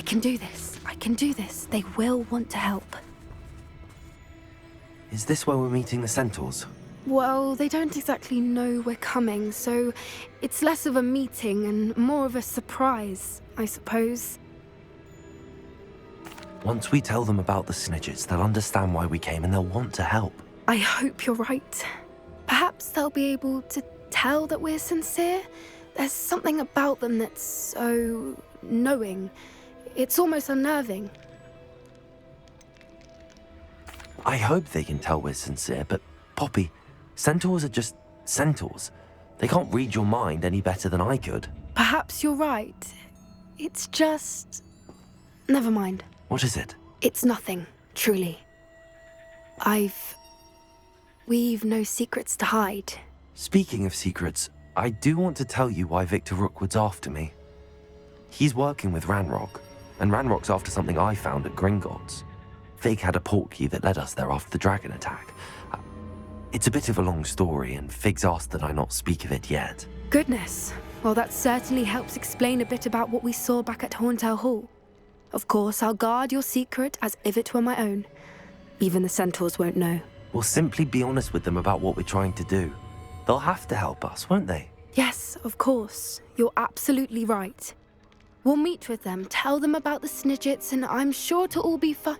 can do this. I can do this. They will want to help. Is this where we're meeting the centaurs? Well, they don't exactly know we're coming, so it's less of a meeting and more of a surprise, I suppose. Once we tell them about the Snidgets, they'll understand why we came and they'll want to help. I hope you're right. Perhaps they'll be able to tell that we're sincere. There's something about them that's so knowing. It's almost unnerving. I hope they can tell we're sincere, but Poppy, centaurs are just centaurs. They can't read your mind any better than I could. Perhaps you're right. It's just... Never mind. What is it? It's nothing, truly. We've no secrets to hide. Speaking of secrets, I do want to tell you why Victor Rookwood's after me. He's working with Ranrock, and Ranrock's after something I found at Gringotts. Fig had a portkey that led us there after the dragon attack. It's a bit of a long story, and Fig's asked that I not speak of it yet. Goodness. Well, that certainly helps explain a bit about what we saw back at Horntail Hall. Of course, I'll guard your secret as if it were my own. Even the centaurs won't know. We'll simply be honest with them about what we're trying to do. They'll have to help us, won't they? Yes, of course. You're absolutely right. We'll meet with them, tell them about the Snidgets, and I'm sure it'll all be fun.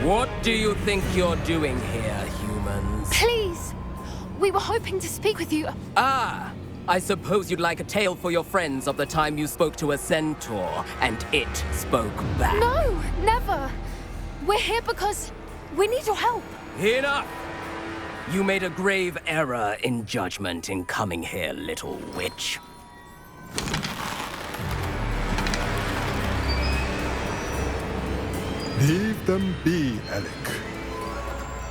What do you think you're doing here, humans? Please! We were hoping to speak with you. Ah! I suppose you'd like a tale for your friends of the time you spoke to a centaur, and it spoke back. No, never. We're here because we need your help. Enough! You made a grave error in judgment in coming here, little witch. Leave them be, Alec.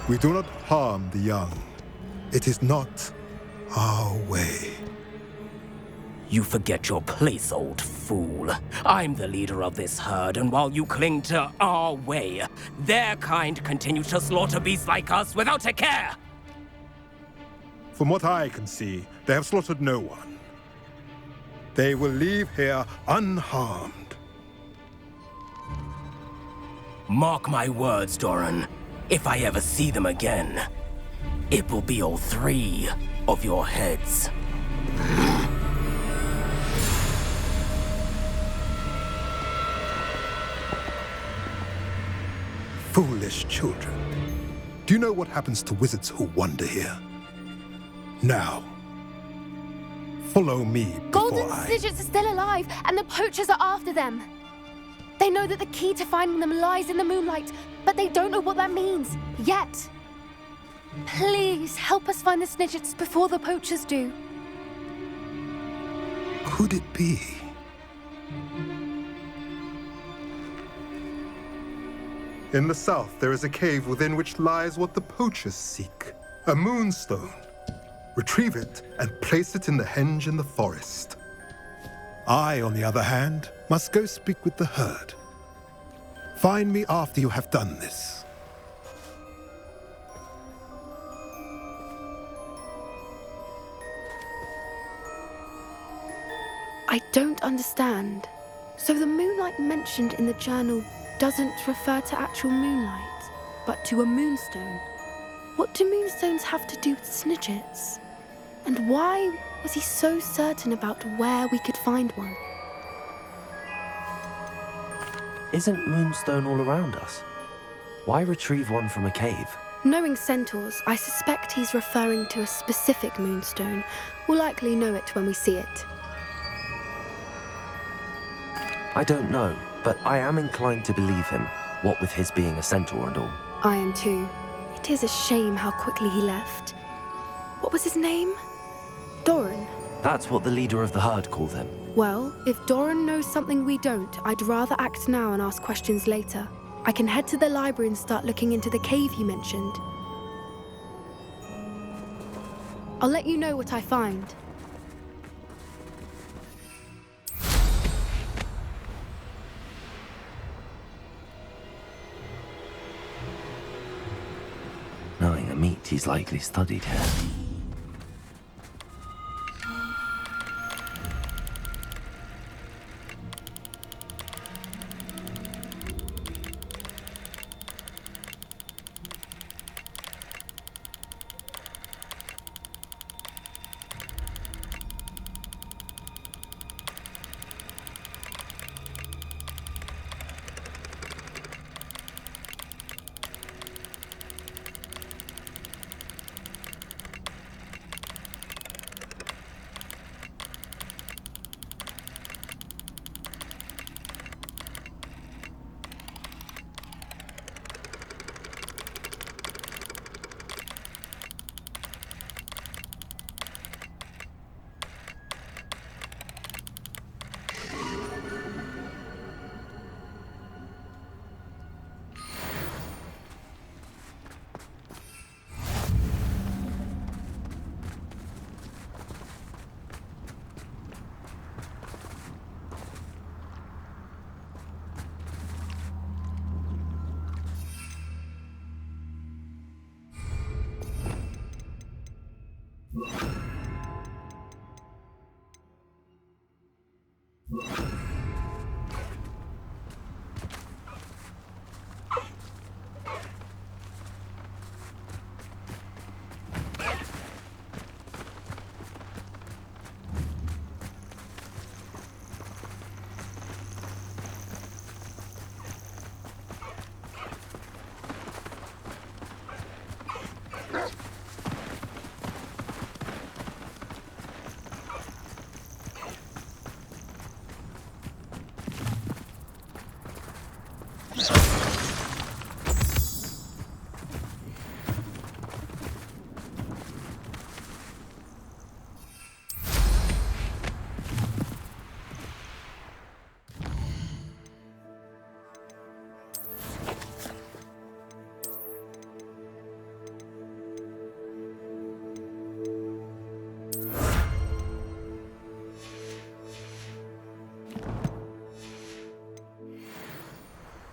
We do not harm the young. It is not our way. You forget your place, old fool. I'm the leader of this herd, and while you cling to our way, their kind continue to slaughter beasts like us without a care! From what I can see, they have slaughtered no one. They will leave here unharmed. Mark my words, Doran. If I ever see them again, it will be all 3 of your heads. Foolish children. Do you know what happens to wizards who wander here? Now, follow me before Golden Snidgets are still alive, and the poachers are after them. They know that the key to finding them lies in the moonlight, but they don't know what that means, yet. Please, help us find the Snidgets before the poachers do. Could it be? In the south, there is a cave within which lies what the poachers seek. A moonstone. Retrieve it and place it in the henge in the forest. I, on the other hand, must go speak with the herd. Find me after you have done this. I don't understand. So the moonlight mentioned in the journal doesn't refer to actual moonlight, but to a moonstone. What do moonstones have to do with Snidgets? And why was he so certain about where we could find one? Isn't Moonstone all around us? Why retrieve one from a cave? Knowing centaurs, I suspect he's referring to a specific moonstone. We'll likely know it when we see it. I don't know, but I am inclined to believe him, what with his being a centaur and all. I am too. It is a shame how quickly he left. What was his name? Doran. That's what the leader of the herd called him. Well, if Doran knows something we don't, I'd rather act now and ask questions later. I can head to the library and start looking into the cave you mentioned. I'll let you know what I find. suspect he's likely studied here.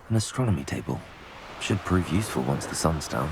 An astronomy table. Should prove useful once the sun's down.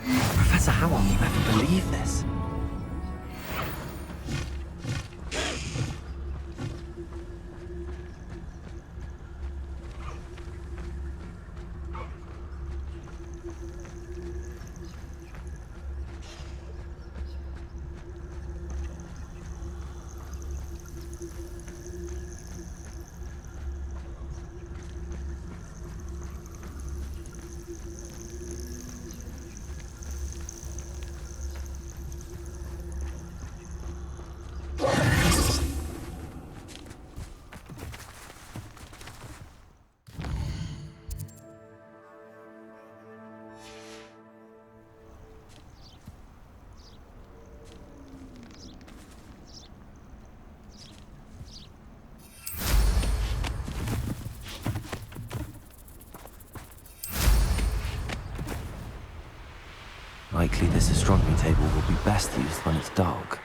Professor, how will you ever believe this? Likely this astronomy table will be best used when it's dark.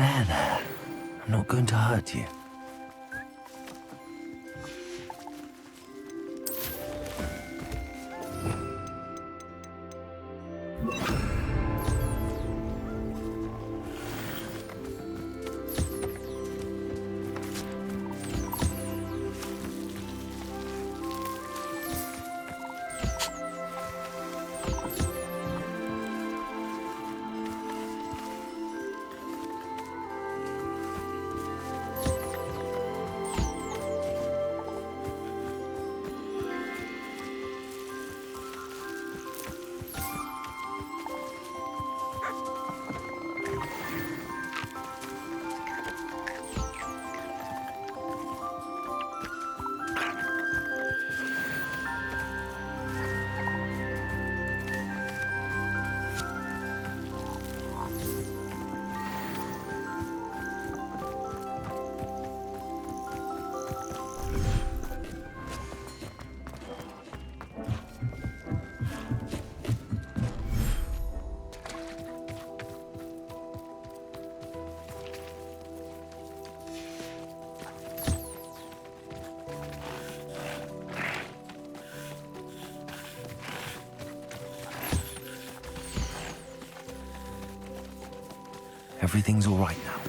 There. I'm not going to hurt you. Everything's all right now.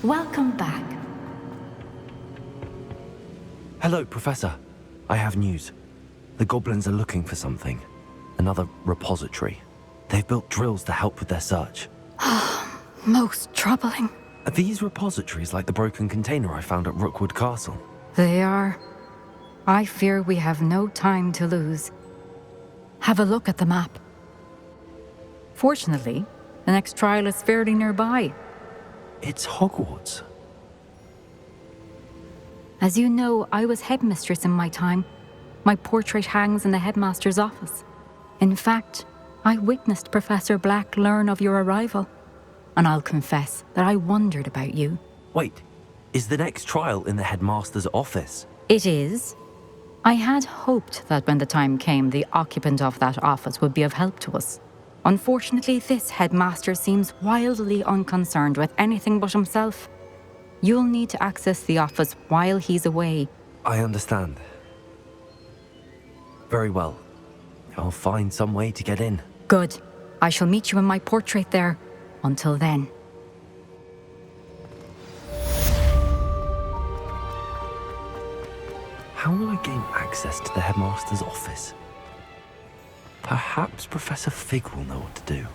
Welcome back. Hello, Professor. I have news. The goblins are looking for something. Another repository. They've built drills to help with their search. Most troubling. Are these repositories like the broken container I found at Rookwood Castle? They are. I fear we have no time to lose. Have a look at the map. Fortunately, the next trial is fairly nearby. It's Hogwarts. As you know, I was headmistress in my time. My portrait hangs in the headmaster's office. In fact, I witnessed Professor Black learn of your arrival. And I'll confess that I wondered about you. Wait, is the next trial in the headmaster's office? It is. I had hoped that when the time came, the occupant of that office would be of help to us. Unfortunately, this headmaster seems wildly unconcerned with anything but himself. You'll need to access the office while he's away. I understand. Very well. I'll find some way to get in. Good. I shall meet you in my portrait there. Until then. How will I gain access to the headmaster's office? Perhaps Professor Fig will know what to do.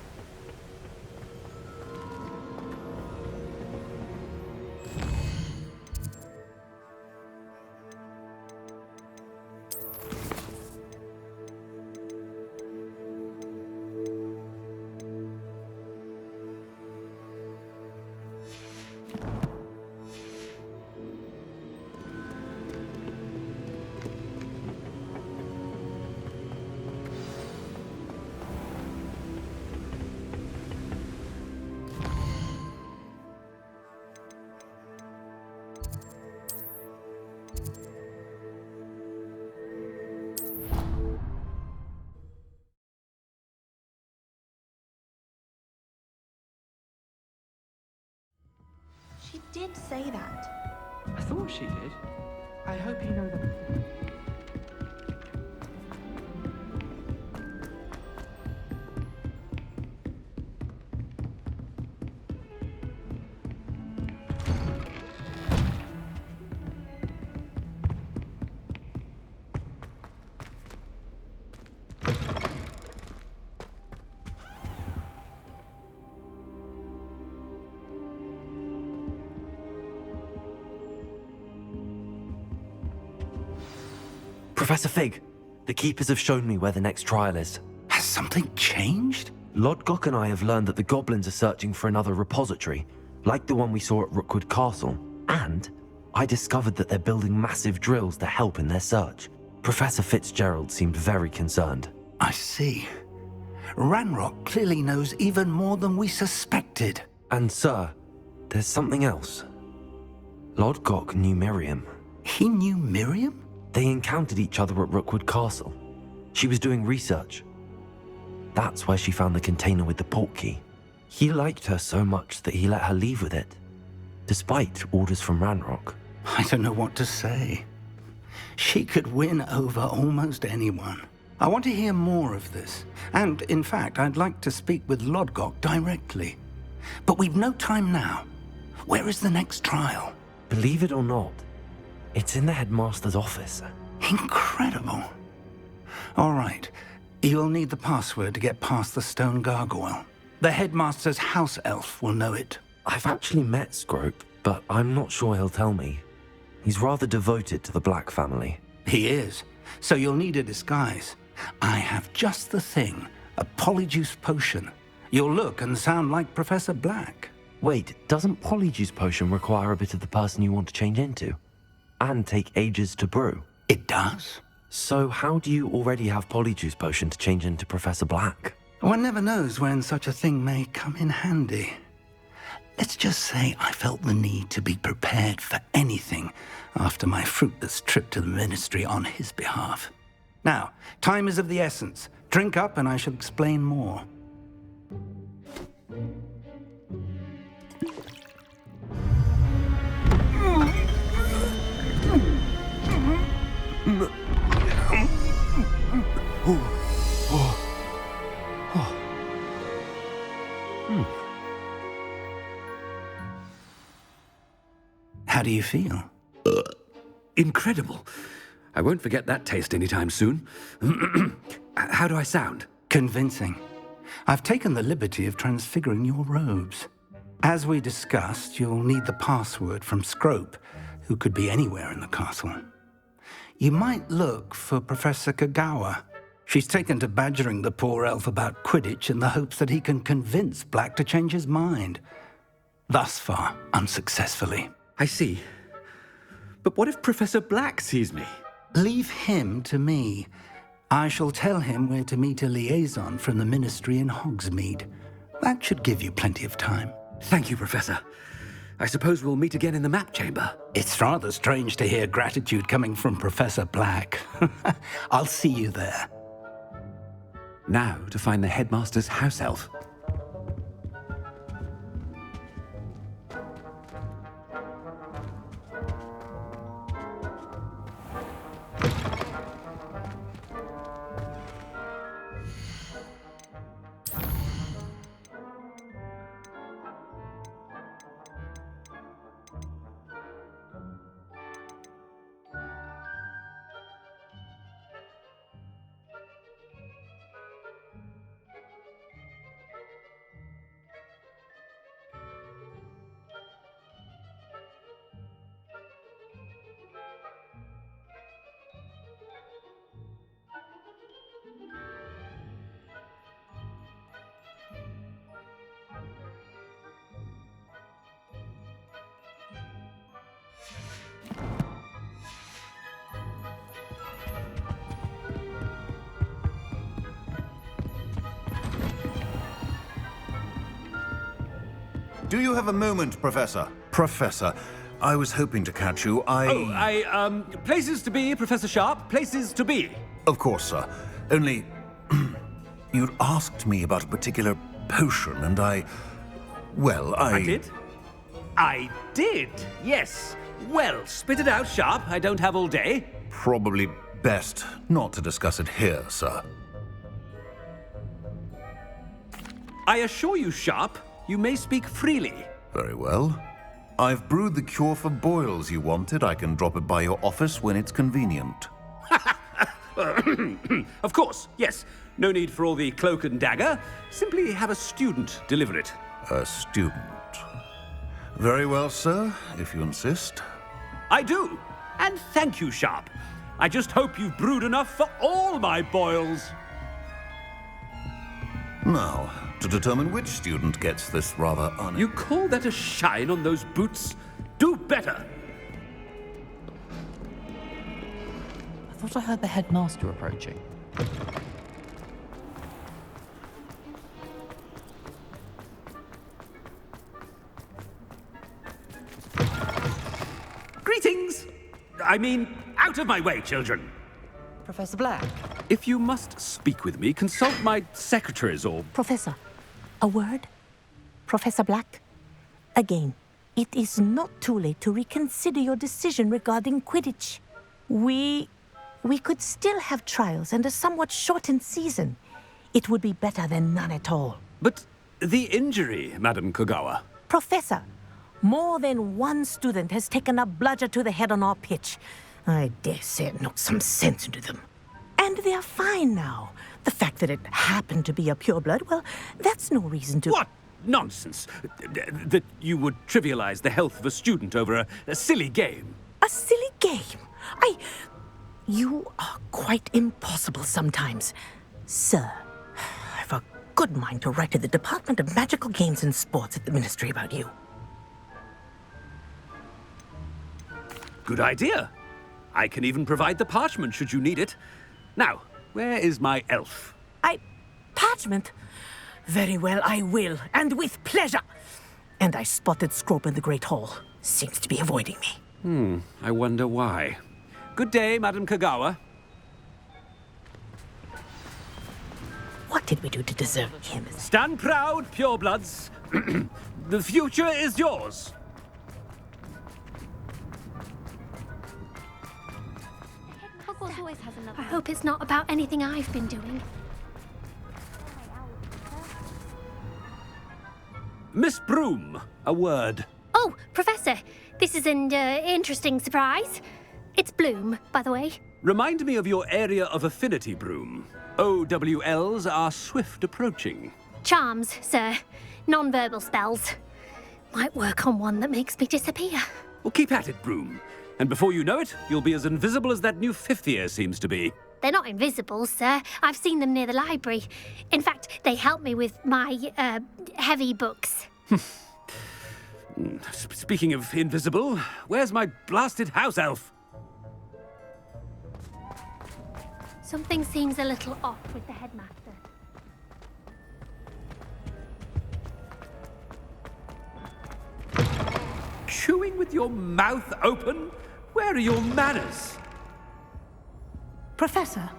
She did say that. I thought she did. I hope you know that. Professor Fig, the Keepers have shown me where the next trial is. Has something changed? Lodgok and I have learned that the goblins are searching for another repository, like the one we saw at Rookwood Castle. And I discovered that they're building massive drills to help in their search. Professor Fitzgerald seemed very concerned. I see. Ranrock clearly knows even more than we suspected. And sir, there's something else. Lodgok knew Miriam. He knew Miriam? They encountered each other at Rookwood Castle. She was doing research. That's where she found the container with the portkey. He liked her so much that he let her leave with it, despite orders from Ranrock. I don't know what to say. She could win over almost anyone. I want to hear more of this. And, in fact, I'd like to speak with Lodgok directly. But we've no time now. Where is the next trial? Believe it or not, it's in the headmaster's office. Incredible. All right. You'll need the password to get past the stone gargoyle. The headmaster's house elf will know it. I've actually met Scrope, but I'm not sure he'll tell me. He's rather devoted to the Black family. He is. So you'll need a disguise. I have just the thing. A polyjuice potion. You'll look and sound like Professor Black. Wait, doesn't Polyjuice Potion require a bit of the person you want to change into? And take ages to brew? It does. So how do you already have Polyjuice Potion to change into Professor Black? One never knows when such a thing may come in handy. Let's just say I felt the need to be prepared for anything after my fruitless trip to the ministry on his behalf. Now, time is of the essence. Drink up and I shall explain more. How do you feel? Incredible. I won't forget that taste anytime soon. How do I sound? Convincing. I've taken the liberty of transfiguring your robes. As we discussed, you'll need the password from Scrope, who could be anywhere in the castle. You might look for Professor Kagawa. She's taken to badgering the poor elf about Quidditch in the hopes that he can convince Black to change his mind. Thus far, unsuccessfully. I see. But what if Professor Black sees me? Leave him to me. I shall tell him where to meet a liaison from the ministry in Hogsmeade. That should give you plenty of time. Thank you, Professor. I suppose we'll meet again in the map chamber. It's rather strange to hear gratitude coming from Professor Black. I'll see you there. Now to find the headmaster's house elf. Do you have a moment, Professor? Professor, I was hoping to catch you. Places to be, Professor Sharp. Places to be. Of course, sir. Only... you'd asked me about a particular potion, and I did? I did, yes. Well, spit it out, Sharp. I don't have all day. Probably best not to discuss it here, sir. I assure you, Sharp, you may speak freely. Very well. I've brewed the cure for boils you wanted. I can drop it by your office when it's convenient. Of course, yes. No need for all the cloak and dagger. Simply have a student deliver it. A student. Very well, sir, if you insist. I do. And thank you, Sharp. I just hope you've brewed enough for all my boils. Now, to determine which student gets this rather You call that a shine on those boots? Do better. I thought I heard the headmaster approaching. Greetings! I mean, out of my way, children. Professor Black? If you must speak with me, consult my secretaries or... Professor, a word? Professor Black? Again, it is not too late to reconsider your decision regarding Quidditch. We could still have trials and a somewhat shortened season. It would be better than none at all. But the injury, Madam Kogawa. Professor, more than one student has taken a bludger to the head on our pitch. I dare say it knocked some sense into them. And they are fine now. The fact that it happened to be a pureblood, well, that's no reason to... What nonsense! That you would trivialize the health of a student over a silly game. A silly game? You are quite impossible sometimes. Sir, I've a good mind to write to the Department of Magical Games and Sports at the Ministry about you. Good idea. I can even provide the parchment should you need it. Now, where is my elf? Parchment? Very well, I will, and with pleasure. And I spotted Scrope in the Great Hall. Seems to be avoiding me. I wonder why. Good day, Madam Kogawa. What did we do to deserve him? Stand proud, purebloods. The future is yours. I hope it's not about anything I've been doing. Miss Broom, a word. Oh, Professor, this is an interesting surprise. It's Bloom, by the way. Remind me of your area of affinity, Broom. OWLs are swift approaching. Charms, sir. Non-verbal spells. Might work on one that makes me disappear. Well, keep at it, Broom. And before you know it, you'll be as invisible as that new fifth year seems to be. They're not invisible, sir. I've seen them near the library. In fact, they help me with my, heavy books. Speaking of invisible, where's my blasted house elf? Something seems a little off with the headmaster. Chewing with your mouth open? Where are your manners? Professor,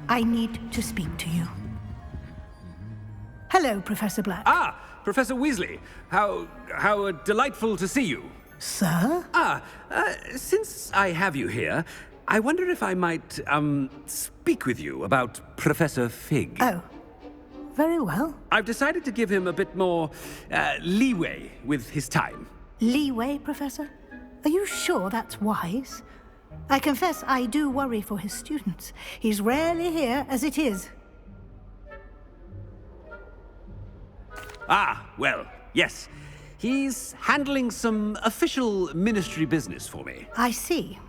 I need to speak to you. Hello, Professor Black. Ah, Professor Weasley. How delightful to see you. Sir? Since I have you here, I wonder if I might, speak with you about Professor Fig. Oh, very well. I've decided to give him a bit more, leeway with his time. Leeway, Professor? Are you sure that's wise? I confess I do worry for his students. He's rarely here as it is. Ah, well, yes. He's handling some official ministry business for me. I see.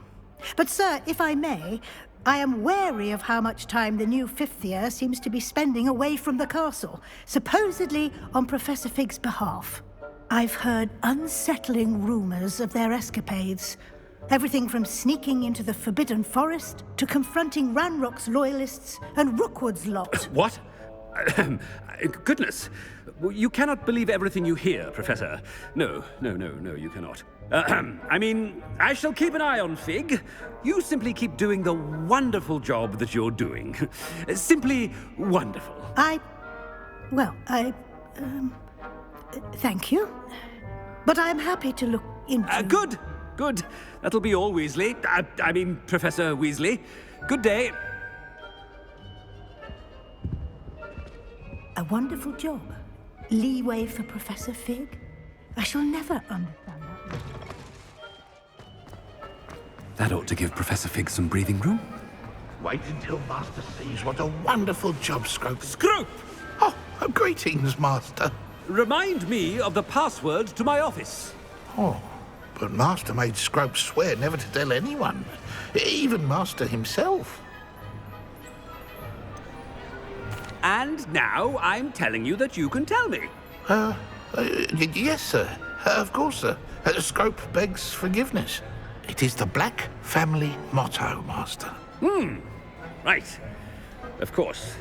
But, sir, if I may, I am wary of how much time the new fifth year seems to be spending away from the castle, supposedly on Professor Fig's behalf. I've heard unsettling rumors of their escapades. Everything from sneaking into the Forbidden Forest to confronting Ranrock's loyalists and Rookwood's lot. What? Goodness. You cannot believe everything you hear, Professor. No, you cannot. I mean, I shall keep an eye on Fig. You simply keep doing the wonderful job that you're doing. Simply wonderful. Thank you. But I'm happy to look into... Good. That'll be all, Weasley. I mean, Professor Weasley. Good day. A wonderful job. Leeway for Professor Fig. I shall never understand that. That ought to give Professor Fig some breathing room. Wait until Master sees what a wonderful job Scrope... Scrope! Oh, greetings, Master. Remind me of the password to my office. Oh, but Master made Scrope swear never to tell anyone. Even Master himself. And now I'm telling you that you can tell me. Yes, sir. Of course, sir. Scrope begs forgiveness. It is the Black family motto, Master. Right. Of course.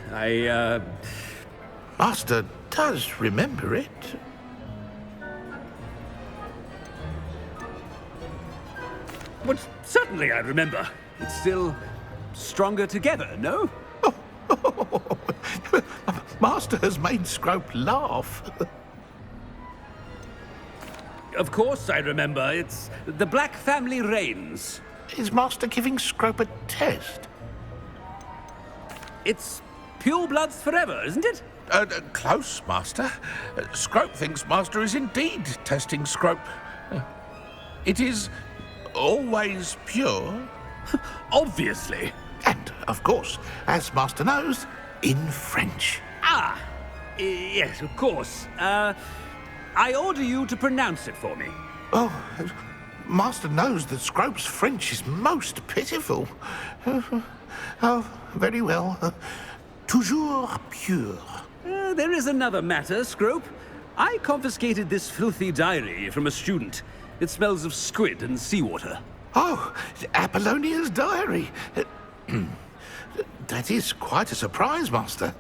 Master does remember it. But certainly I remember. It's still stronger together, no? Master has made Scrope laugh. Of course I remember. It's the Black family reigns. Is Master giving Scrope a test? It's pure bloods forever, isn't it? Close, Master. Scrope thinks Master is indeed testing Scrope. It is always pure. Obviously. And, of course, as Master knows, in French. Yes, of course. I order you to pronounce it for me. Oh, Master knows that Scrope's French is most pitiful. Oh, very well. Toujours pure. There is another matter, Scrope. I confiscated this filthy diary from a student. It smells of squid and seawater. Oh, Apollonia's diary. That is quite a surprise, Master.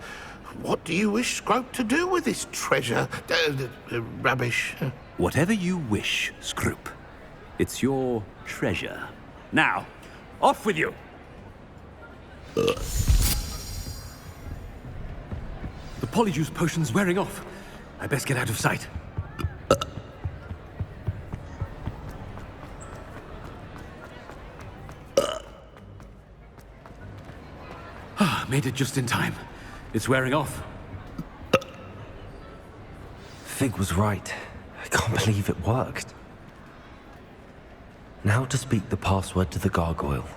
What do you wish Scrope to do with this treasure? Rubbish. Whatever you wish, Scrope. It's your treasure. Now, off with you! The polyjuice potion's wearing off. I best get out of sight. Made it just in time. It's wearing off. Fig was right. I can't believe it worked. Now to speak the password to the gargoyle.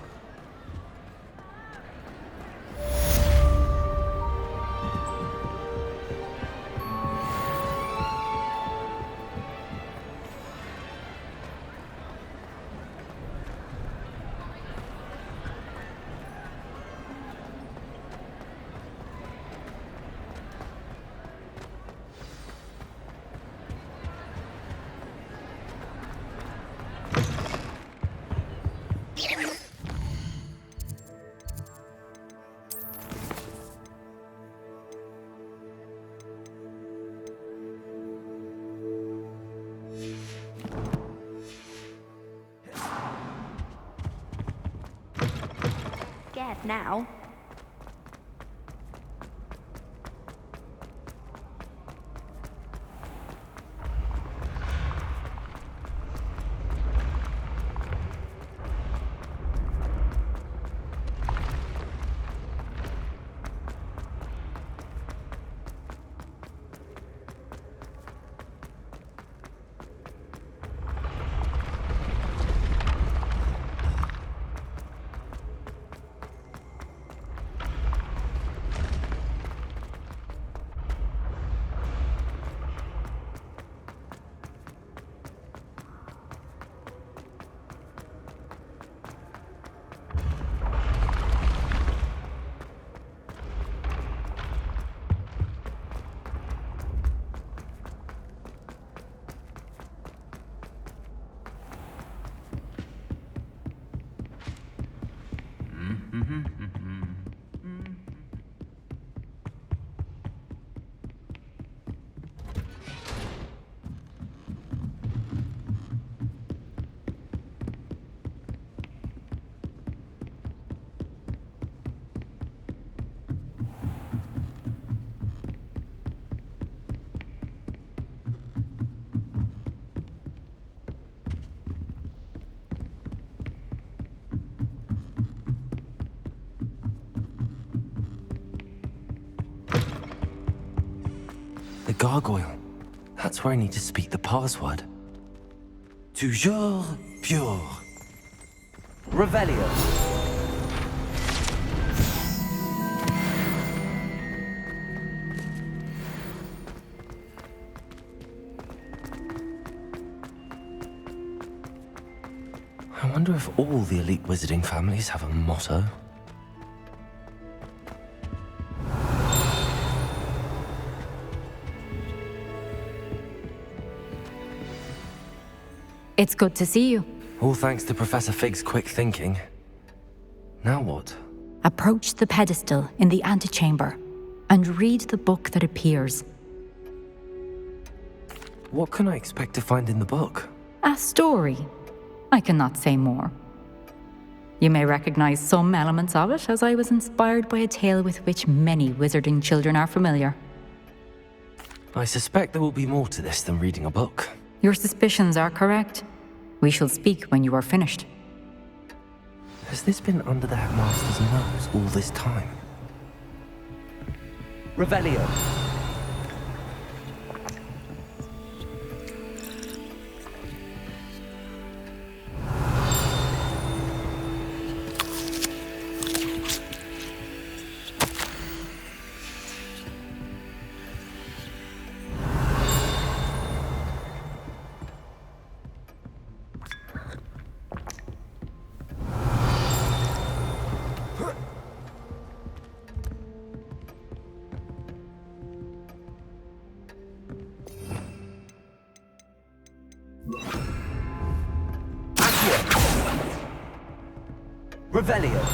Scared now. gargoyle. That's where I need to speak the password. Toujours pure. Revelio. I wonder if all the elite wizarding families have a motto. It's good to see you. All thanks to Professor Fig's quick thinking. Now what? Approach the pedestal in the antechamber and read the book that appears. What can I expect to find in the book? A story. I cannot say more. You may recognize some elements of it, as I was inspired by a tale with which many wizarding children are familiar. I suspect there will be more to this than reading a book. Your suspicions are correct. We shall speak when you are finished. Has this been under the headmaster's nose all this time? Revelio. Revelio.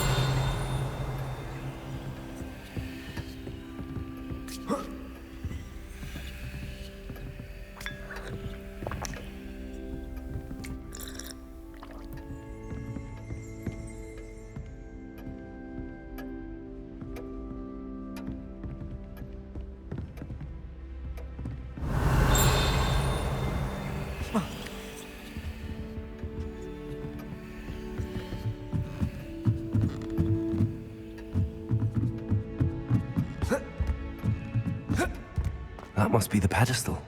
That must be the pedestal.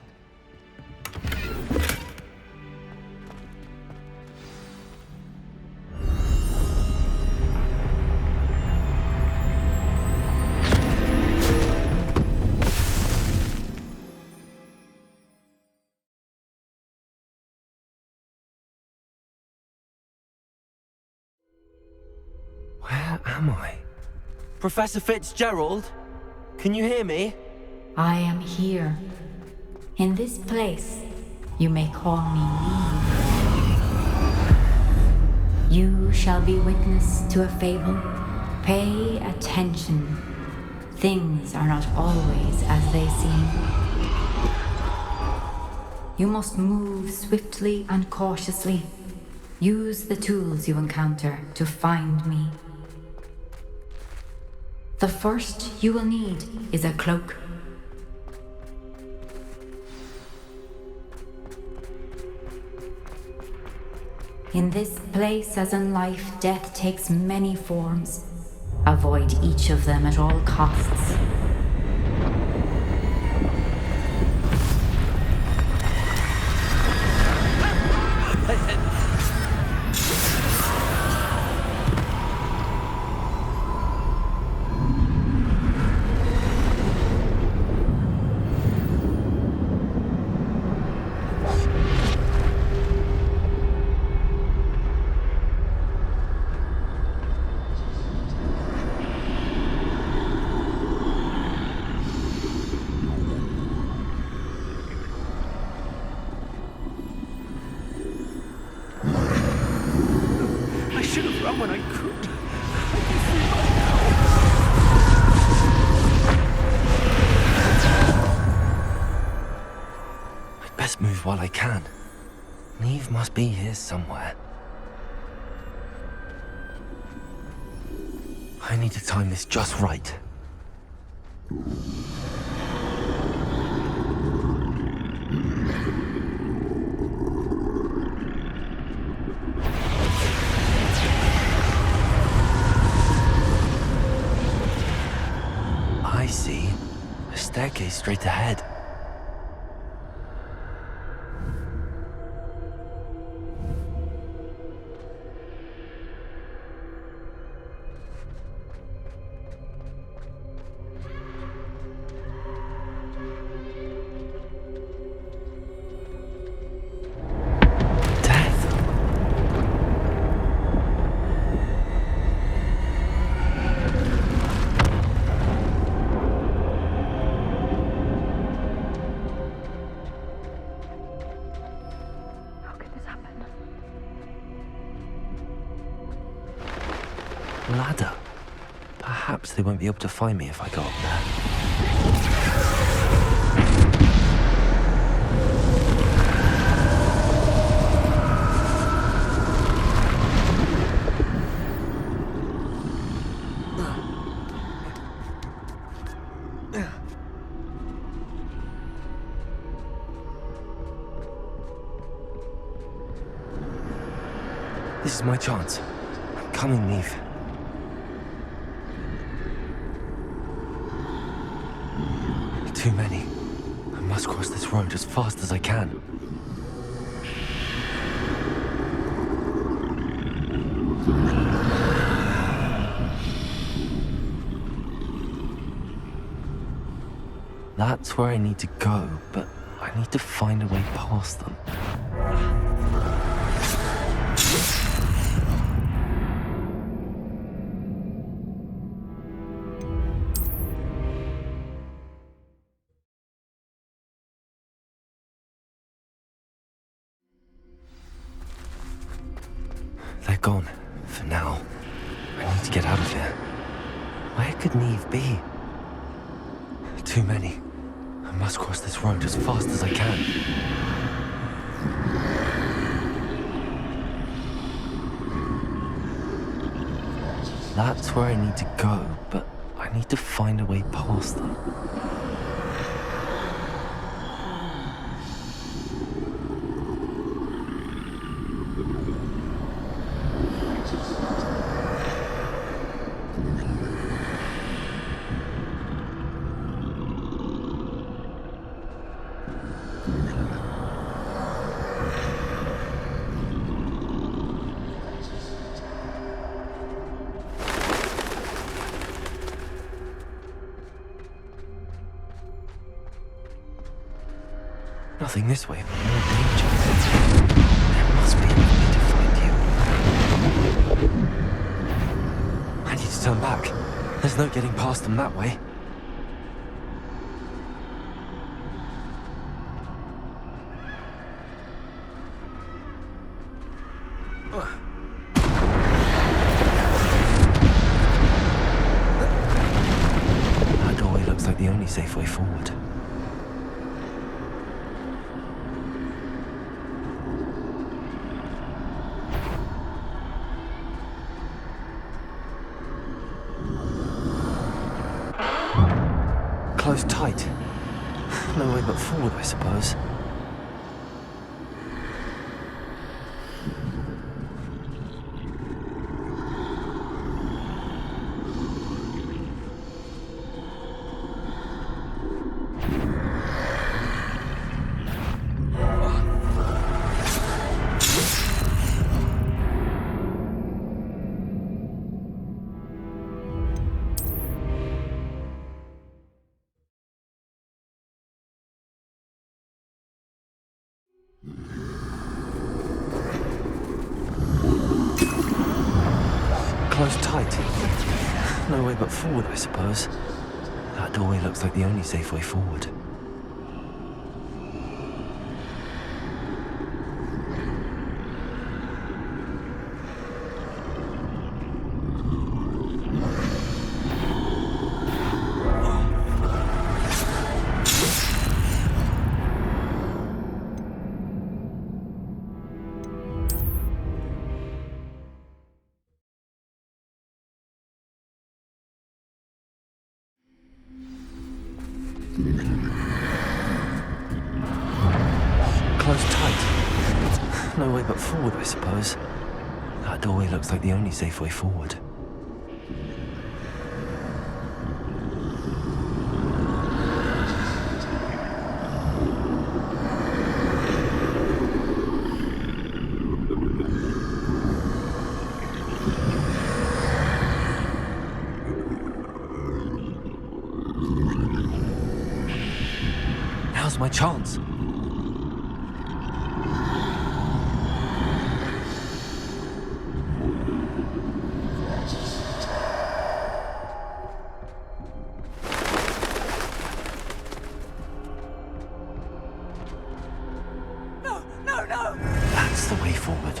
Where am I? Professor Fitzgerald? Can you hear me? I am here. In this place, you may call me Neve. You shall be witness to a fable. Pay attention. Things are not always as they seem. You must move swiftly and cautiously. Use the tools you encounter to find me. The first you will need is a cloak. In this place, as in life, death takes many forms. Avoid each of them at all costs. When I could. I'd best move while I can. Neve must be here somewhere. I need to time this just right. I see. A staircase straight ahead. ladder. Perhaps they won't be able to find me if I go up there. This is my chance. Come and leave. Too many. I must cross this road as fast as I can. That's where I need to go, but I need to find a way past them. They're gone, for now. I need to get out of here. Where could Neve be? Too many. I must cross this road as fast as I can. That's where I need to go, but I need to find a way past them. Nothing this way, but more danger. There must be another way to find you. I need to turn back. There's no getting past them that way. That doorway looks like the only safe way forward. Closed tight. No way but forward, I suppose. Closed tight. No way but forward, I suppose. That doorway looks like the only safe way forward. Closed tight. No way but forward, I suppose. That doorway looks like the only safe way forward. Now's my chance. That's the way forward.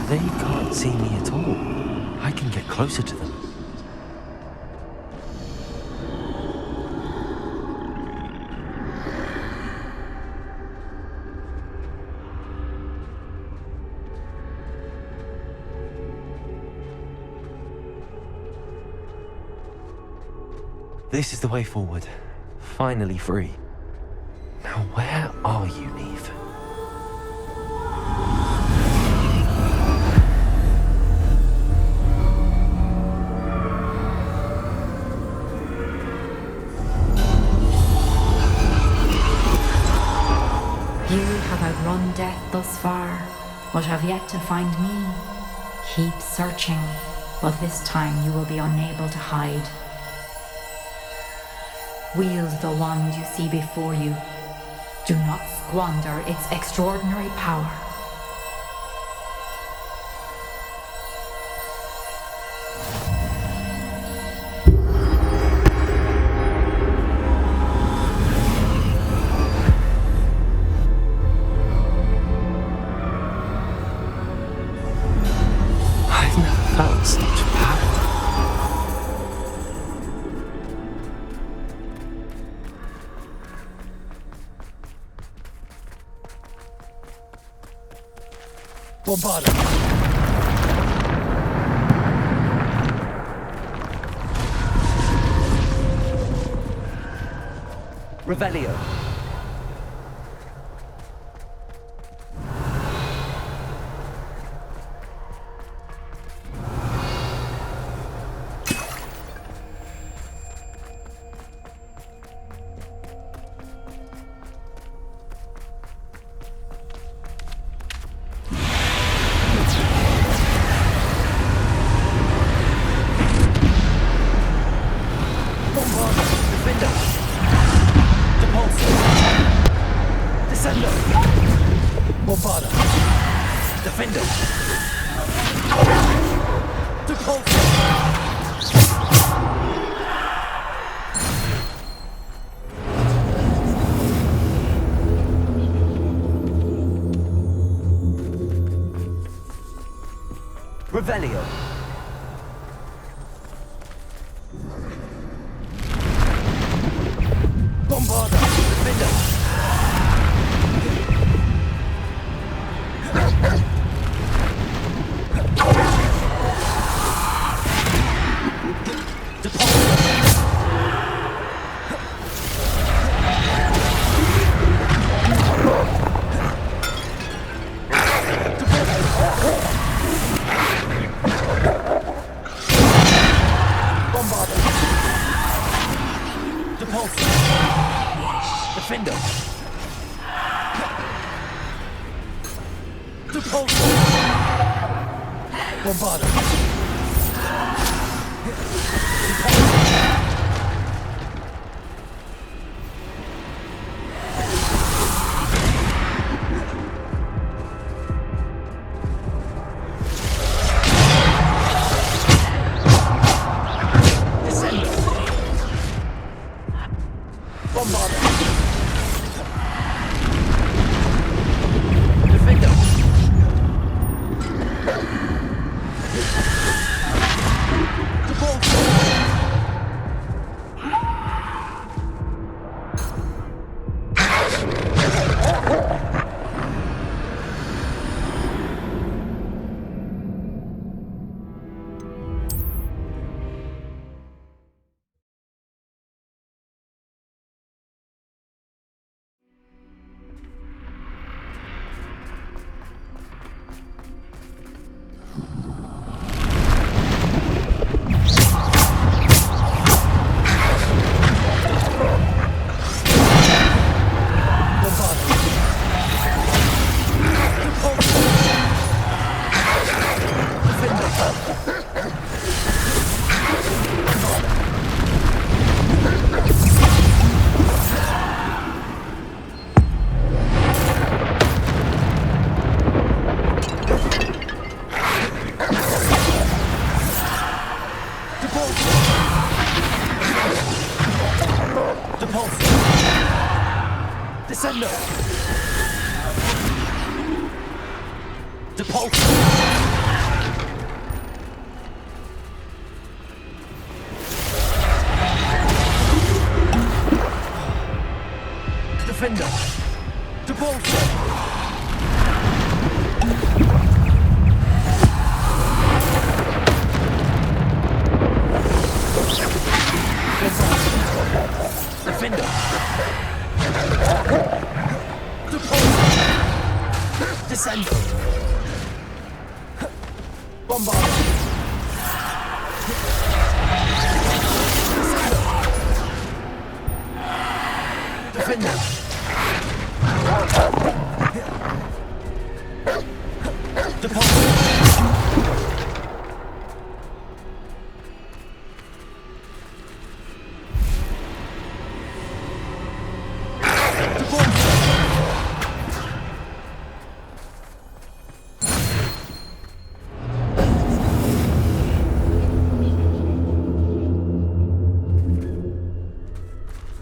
They can't see me at all. I can get closer to them. This is the way forward. Finally free. Now where are you, Neve? You have outrun death thus far, but have yet to find me. Keep searching, but this time you will be unable to hide. Wield the wand you see before you. Do not squander its extraordinary power. I've never felt such power. Bombarda! Revelio. Bombarda! Defender! Revelio. Bombarda! Defender! Defender! Bombarda! Depulse! Defender! Depulso! Defender! Depulso! Descender! Bombard! Defender! Depulso!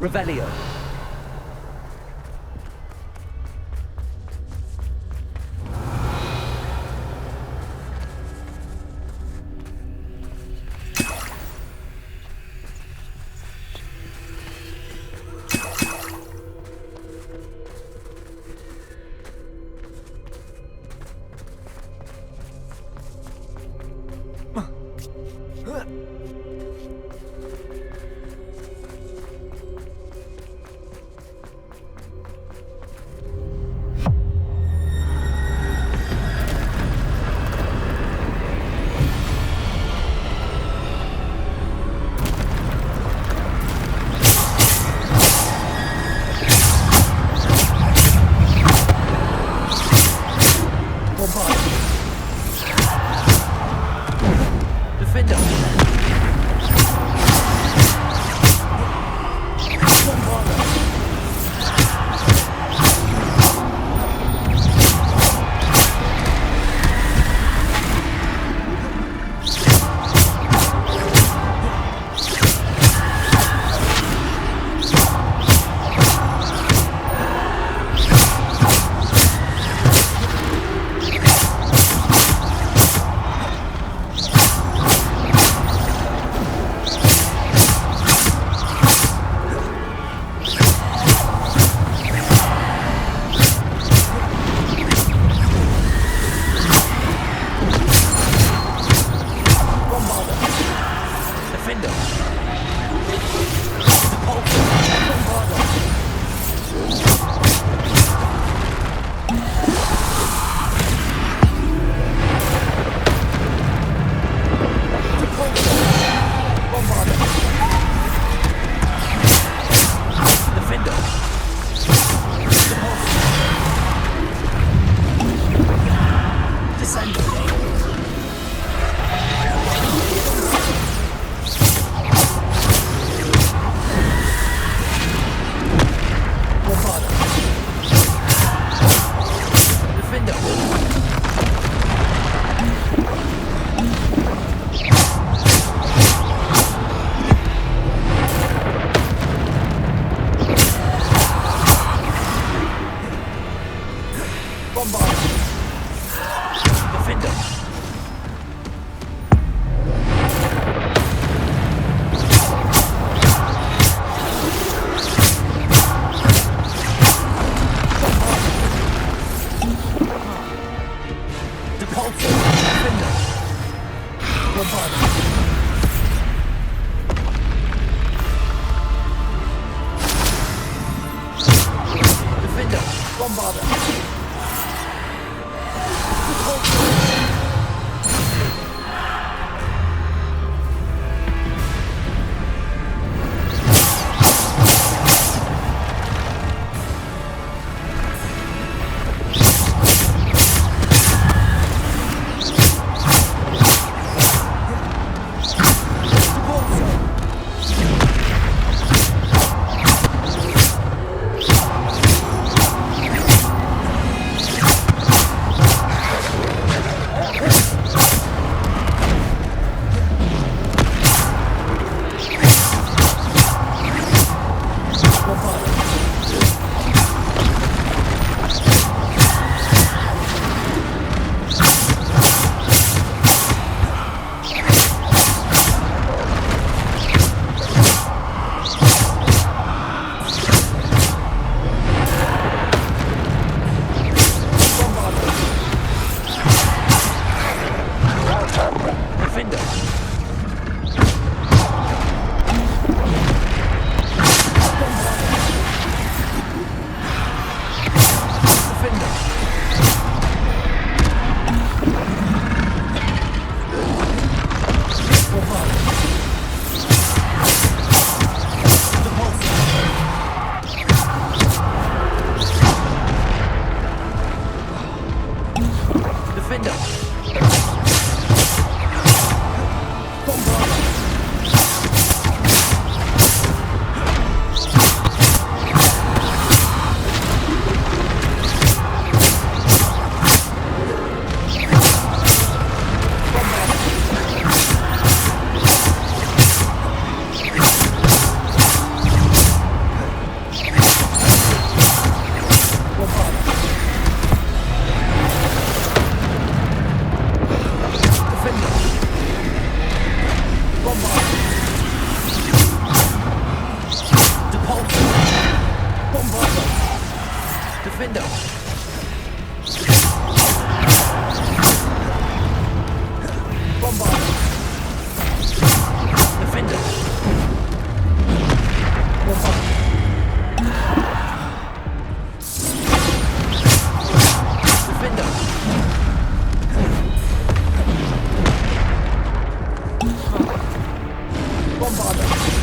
Revelio. Defender! Bombarder! Defender! Bombarder! Defender! Bombarder!